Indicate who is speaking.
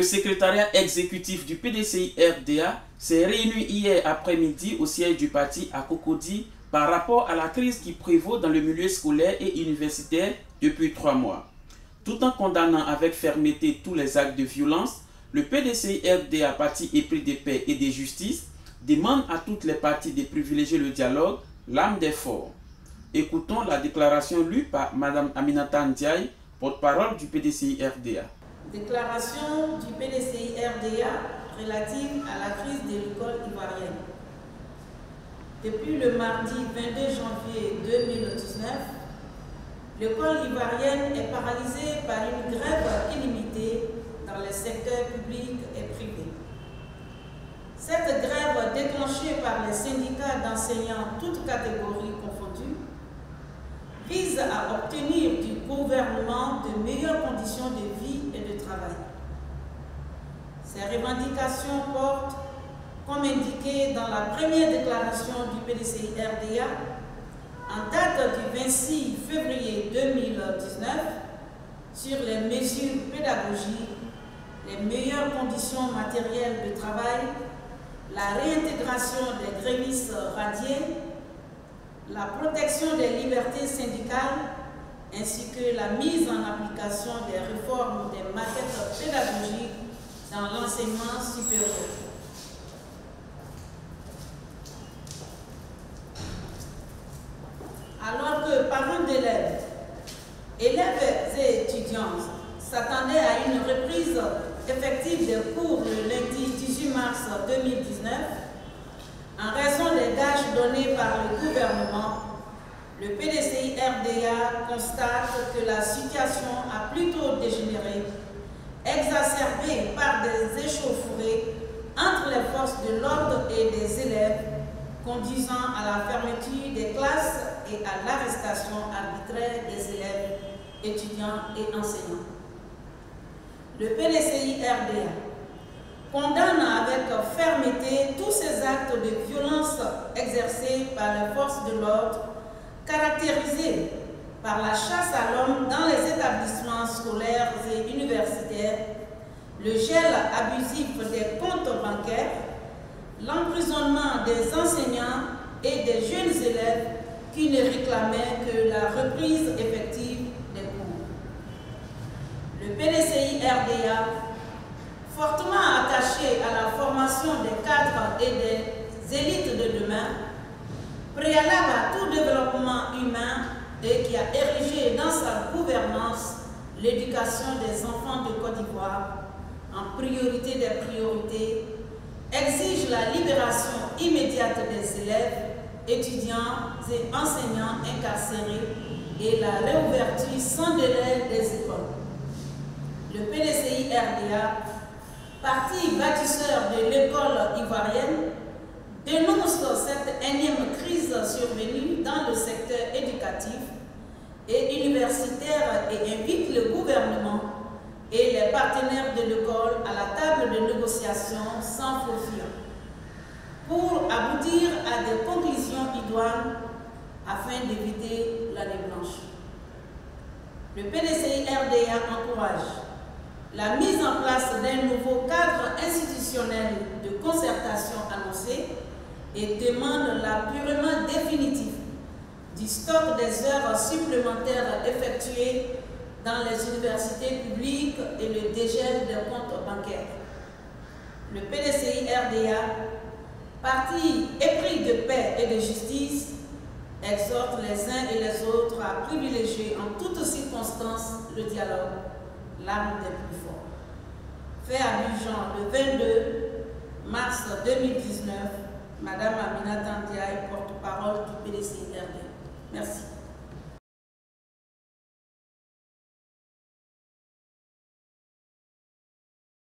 Speaker 1: secrétariat exécutif du PDCI-RDA s'est réuni hier après-midi au siège du parti à Cocody par rapport à la crise qui prévaut dans le milieu scolaire et universitaire depuis 3 mois. Tout en condamnant avec fermeté tous les actes de violence, le PDCI-RDA, parti épris de paix et de justice, demande à toutes les parties de privilégier le dialogue, l'âme des forts. Écoutons la déclaration lue par Mme Aminata Ndiaye, porte-parole du PDCI-RDA.
Speaker 2: Déclaration du PDCI-RDA relative à la crise de l'école ivoirienne. Depuis le mardi 22 janvier 2019, l'école ivoirienne est paralysée par une grève illimitée dans les secteurs publics et privés. Cette grève, déclenchée par les syndicats d'enseignants toutes catégories confondues, vise à obtenir du gouvernement de meilleures conditions de vie et de travail. Ces revendications portent, comme indiqué dans la première déclaration du PDCI-RDA, en date du 26 février 2019, sur les mesures pédagogiques, les meilleures conditions matérielles de travail, la réintégration des grévistes radiés, la protection des libertés syndicales, ainsi que la mise en application des réformes des maquettes pédagogiques dans l'enseignement supérieur. Alors que parents d'élèves, élèves et étudiants s'attendaient à une reprise effective des cours le lundi 18 mars 2019, en raison des gages donnés par le gouvernement, le PDCI-RDA constate que la situation a plutôt dégénéré, exacerbée par des échauffourées entre les forces de l'ordre et des élèves, conduisant à la fermeture des classes et à l'arrestation arbitraire des élèves, étudiants et enseignants. Le PDCI-RDA condamne avec fermeté tous ces actes de violence exercés par les forces de l'ordre, caractérisés par la chasse à l'homme dans les établissements scolaires et universitaires, le gel abusif des comptes bancaires, l'emprisonnement des enseignants et des jeunes élèves qui ne réclamaient que la reprise effective des cours. Le PDCI-RDA, fortement attaché à la formation des cadres et des élites de demain, préalable à tout développement humain et qui a érigé dans sa gouvernance l'éducation des enfants de Côte d'Ivoire en priorité des priorités, exige la libération immédiate des élèves, étudiants et enseignants incarcérés et la réouverture sans délai des écoles. Le PDCI-RDA, parti bâtisseur de l'école ivoirienne, dénonce cette énième crise survenue dans le secteur éducatif et universitaire et invite le gouvernement et les partenaires de l'école à la table de négociation sans faux fuyant pour aboutir à des conclusions idoines afin d'éviter l'année blanche. Le PDCI-RDA encourage la mise en place d'un nouveau cadre institutionnel de concertation annoncé et demande l'apurement définitif du stock des heures supplémentaires effectuées dans les universités publiques et le dégel des comptes bancaires. Le PDCI-RDA, parti épris de paix et de justice, exhorte les uns et les autres à privilégier en toutes circonstances le dialogue, l'arme des plus forts. Fait à Abidjan le 22 mars 2019, Madame Aminata Ndiaye, porte-parole du PDCI-RDA. Merci.